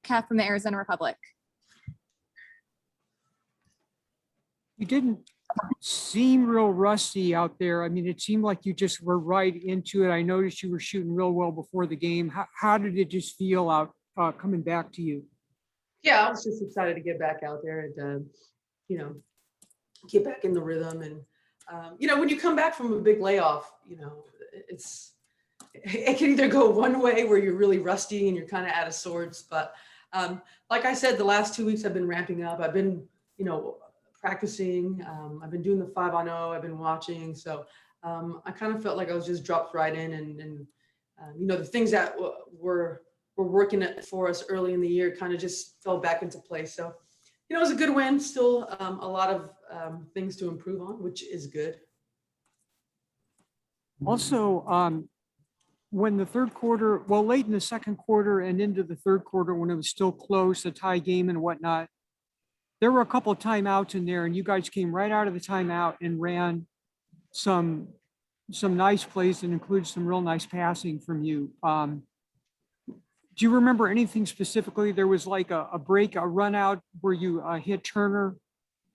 Metcalf from the Arizona Republic. You didn't seem real rusty out there. I mean, it seemed like you just were right into it. I noticed you were shooting real well before the game. How did it just feel out coming back to you? Yeah, I was just excited to get back out there and, get back in the rhythm. And, when you come back from a big layoff, it can either go one way where you're really rusty and you're kind of out of sorts. But like I said, the last 2 weeks I've been ramping up. I've been, practicing. I've been doing the 5-on-0. I've been watching. So I kind of felt like I was just dropped right in. And the things that were working for us early in the year kind of just fell back into place. So, it was a good win. Still a lot of things to improve on, which is good. Also, when the third quarter, late in the second quarter and into the third quarter, when it was still close, a tie game and whatnot, there were a couple of timeouts in there, and you guys came right out of the timeout and ran some nice plays and included some real nice passing from you. Do you remember anything specifically? There was like a break, a run out where you hit Turner.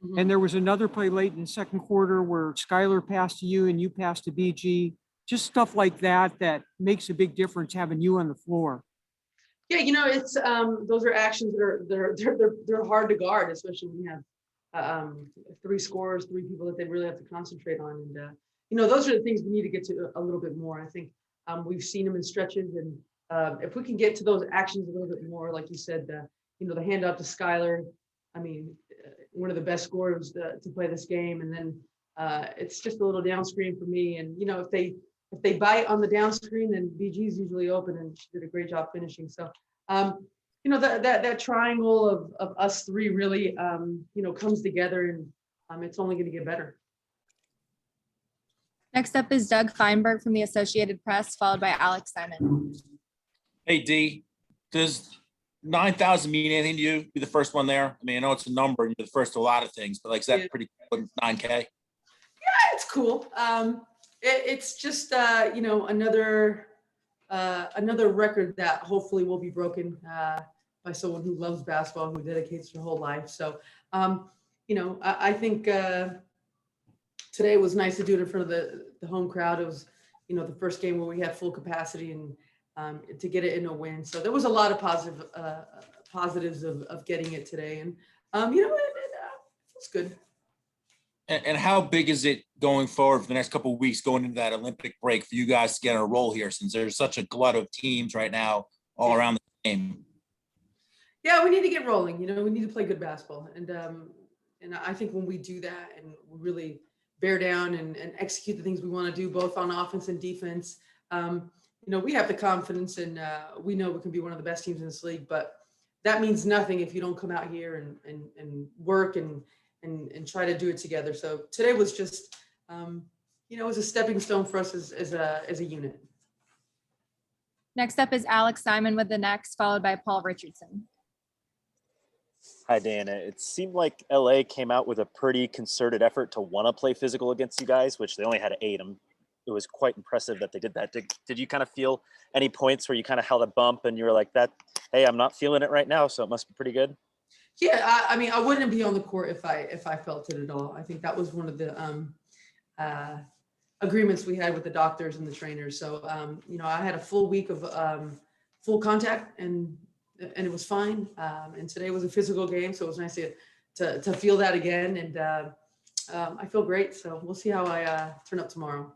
Mm-hmm. And there was another play late in the second quarter where Skylar passed to you and you passed to BG. Just stuff like that makes a big difference having you on the floor. Yeah, it's those are actions that they're hard to guard, especially when you have three scorers, three people that they really have to concentrate on. And those are the things we need to get to a little bit more. I think we've seen them in stretches, and if we can get to those actions a little bit more, like you said, the handoff to Skylar. I mean, one of the best scorers to play this game, and then it's just a little down screen for me. And if they bite on the down screen, then BG's usually open, and she did a great job finishing. So, that triangle of us three really, comes together, and it's only going to get better. Next up is Doug Feinberg from the Associated Press, followed by Alex Simon. Hey, D, does 9,000 mean anything to you? Be the first one there? I mean, I know it's a number and you're the first to a lot of things, but is that pretty cool, 9K? Yeah, it's cool. It's just, another record that hopefully will be broken by someone who loves basketball, who dedicates their whole life. So, I think today was nice to do it in front of the home crowd. It was, the first game where we had full capacity, and to get it in a win. So there was a lot of positives of getting it today. And, it was good. And how big is it going forward for the next couple of weeks, going into that Olympic break, for you guys to get on a roll here, since there's such a glut of teams right now all around the game? Yeah, we need to get rolling. We need to play good basketball. And I think when we do that and we really bear down and execute the things we want to do, both on offense and defense, we have the confidence, and we know we can be one of the best teams in this league. But that means nothing if you don't come out here and work and try to do it together. So today was just, it was a stepping stone for us as a unit. Next up is Alex Simon with the Next, followed by Paul Richardson. Hi, Dana. It seemed like LA came out with a pretty concerted effort to want to play physical against you guys, which they only had 8. It was quite impressive that they did that. Did you kind of feel any points where you kind of held a bump and you were like, hey, I'm not feeling it right now, so it must be pretty good? Yeah, I mean, I wouldn't be on the court if I felt it at all. I think that was one of the agreements we had with the doctors and the trainers. So, I had a full week of full contact, and it was fine. And today was a physical game, so it was nice to feel that again. And I feel great. So we'll see how I turn up tomorrow.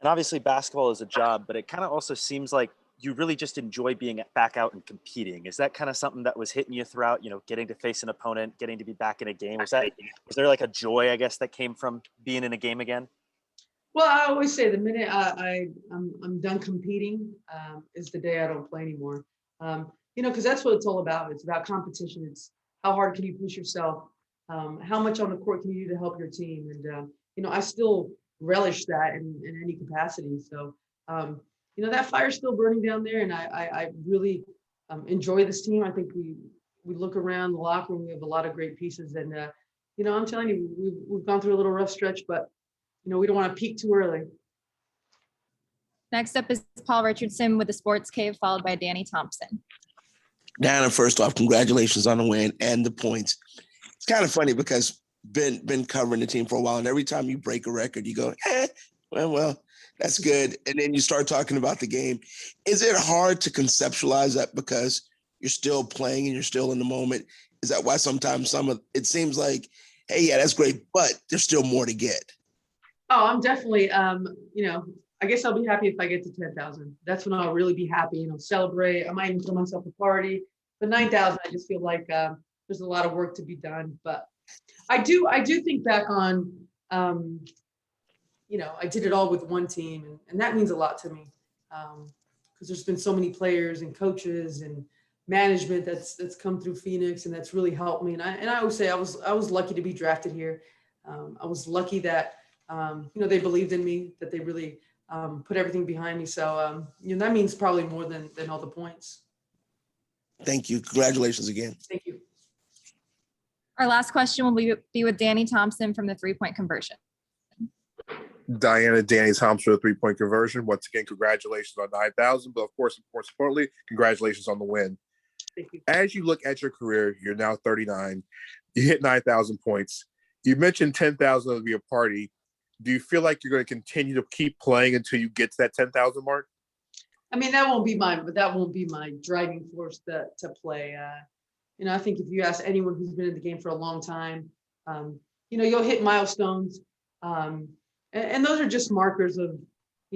And obviously, basketball is a job, but it kind of also seems like you really just enjoy being back out and competing. Is that kind of something that was hitting you throughout, getting to face an opponent, getting to be back in a game? Was there like a joy, I guess, that came from being in a game again? Well, I always say the minute I'm done competing is the day I don't play anymore. Because that's what it's all about. It's about competition. It's how hard can you push yourself? How much on the court can you do to help your team? And, I still relish that in any capacity. So, that fire's still burning down there, and I really enjoy this team. I think we look around the locker room, we have a lot of great pieces, and I'm telling you, we've gone through a little rough stretch, but we don't want to peak too early. Next up is Paul Richardson with the Sports Cave, followed by Danny Thompson. Diana, first off, congratulations on the win and the points. It's kind of funny because been covering the team for a while, and every time you break a record, you go, well, that's good. And then you start talking about the game. Is it hard to conceptualize that because you're still playing and you're still in the moment? Is that why sometimes it seems like, hey, yeah, that's great, but there's still more to get? Oh, I'm definitely, I guess I'll be happy if I get to 10,000. That's when I'll really be happy, celebrate. I might even throw myself a party. But 9,000, I just feel like there's a lot of work to be done. But I do think back on, I did it all with one team, and that means a lot to me because there's been so many players and coaches and management that's come through Phoenix, and that's really helped me. And I always say I was lucky to be drafted here. I was lucky that they believed in me, that they really put everything behind me. So that means probably more than all the points. Thank you. Congratulations again. Thank you. Our last question will be with Danny Thompson from the 3-point conversion. Danny Thompson with a 3-point conversion. Once again, congratulations on 9,000, but of course, more importantly, congratulations on the win. Thank you. As you look at your career, you're now 39. You hit 9,000 points. You mentioned 10,000 would be a party. Do you feel like you're going to continue to keep playing until you get to that 10,000 mark? I mean, that won't be my driving force to play. I think if you ask anyone who's been in the game for a long time, you'll hit milestones. And those are just markers of,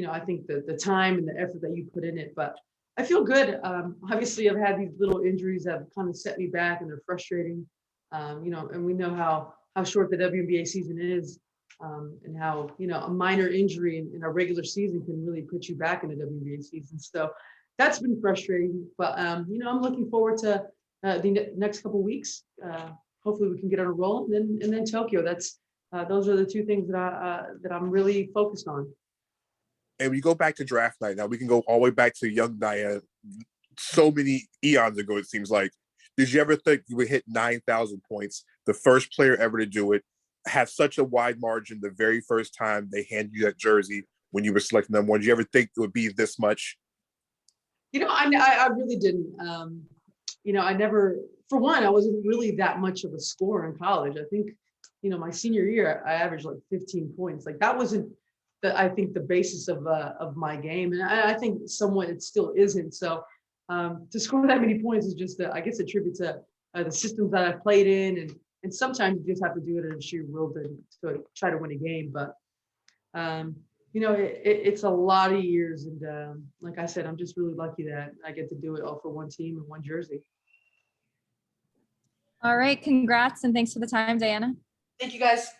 I think the time and the effort that you put in it. But I feel good. Obviously, I've had these little injuries that have kind of set me back, and they're frustrating. And we know how short the WNBA season is. And how, a minor injury in a regular season can really put you back in the WNBA season. So that's been frustrating, but, I'm looking forward to the next couple of weeks. Hopefully we can get on a roll, and then Tokyo. Those are the two things that I'm really focused on. And when you go back to draft night, now we can go all the way back to young Diana, so many eons ago, it seems like. Did you ever think you would hit 9,000 points, the first player ever to do it, have such a wide margin the very first time they handed you that jersey when you were selecting them? Did you ever think it would be this much? I really didn't. I never, for one, I wasn't really that much of a scorer in college. I think, my senior year, I averaged like 15 points. Like that wasn't I think the basis of my game. And I think somewhat it still isn't. So to score that many points is just, I guess, a tribute to the systems that I've played in. And sometimes you just have to do it in sheer will to try to win a game. But, it's a lot of years. And like I said, I'm just really lucky that I get to do it all for one team and one jersey. All right. Congrats. And thanks for the time, Diana. Thank you, guys.